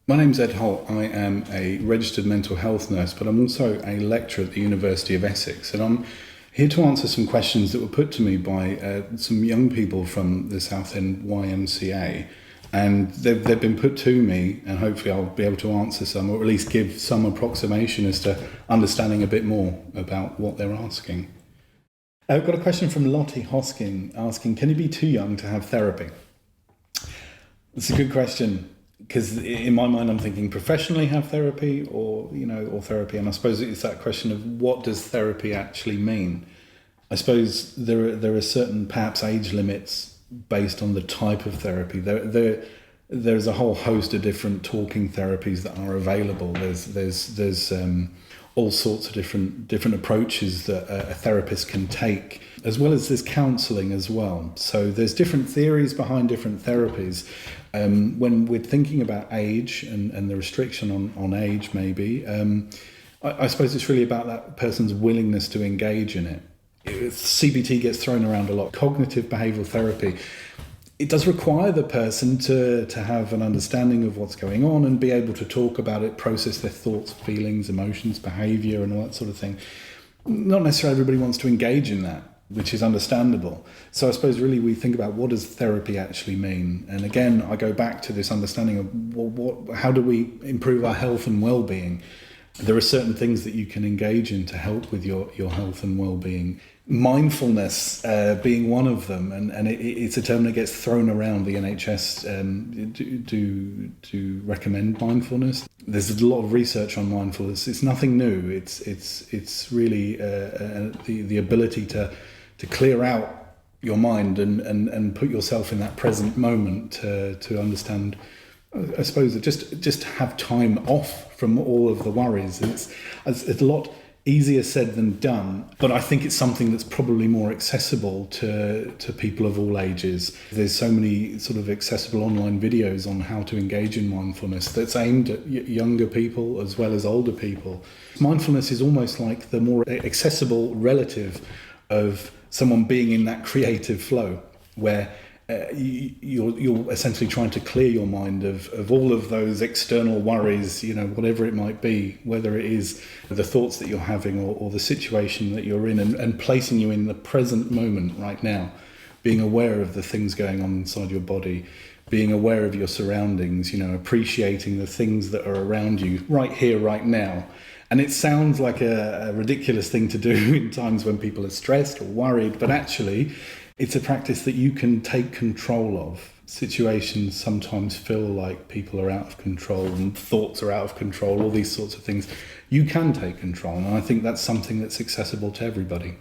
My name's Ed Holt. I am a registered mental health nurse, but I'm also a lecturer at the University of Essex. And I'm here to answer some questions that were put to me by some young people from the Southend YMCA. And they've been put to me, and hopefully I'll be able to answer some, or at least give some approximation as to understanding a bit more about what they're asking. I've got a question from Lottie asking, can you be too young to have therapy? It's a good question. Because in my mind, I'm thinking professionally have therapy or therapy. And I suppose it's that question of what does therapy actually mean? I suppose there are certain perhaps age limits based on the type of therapy. There's a whole host of different talking therapies that are available. There's all sorts of different approaches that a therapist can take, as well as there's counselling as well. So there's different theories behind different therapies. When we're thinking about age and the restriction on age, maybe, I suppose it's really about that person's willingness to engage in it. CBT gets thrown around a lot. Cognitive behavioural therapy, it does require the person to have an understanding of what's going on and be able to talk about it, process their thoughts, feelings, emotions, behaviour and all that sort of thing. Not necessarily everybody wants to engage in that, which is understandable. So I suppose really we think about what does therapy actually mean? And again, I go back to this understanding of how do we improve our health and well-being? There are certain things that you can engage in to help with your health and well-being. Mindfulness being one of them, and it's a term that gets thrown around. The NHS do recommend mindfulness. There's a lot of research on mindfulness. It's nothing new. It's really the ability to clear out your mind and put yourself in that present moment to understand. I suppose just have time off from all of the worries. It's a lot easier said than done, but I think it's something that's probably more accessible to people of all ages. There's so many sort of accessible online videos on how to engage in mindfulness that's aimed at younger people as well as older people. Mindfulness is almost like the more accessible relative of someone being in that creative flow where you're essentially trying to clear your mind of all of those external worries, whatever it might be, whether it is the thoughts that you're having or the situation that you're in, and placing you in the present moment right now, being aware of the things going on inside your body, being aware of your surroundings, appreciating the things that are around you right here, right now. And it sounds like a ridiculous thing to do in times when people are stressed or worried, but actually it's a practice that you can take control of. Situations sometimes feel like people are out of control and thoughts are out of control, all these sorts of things. You can take control, and I think that's something that's accessible to everybody.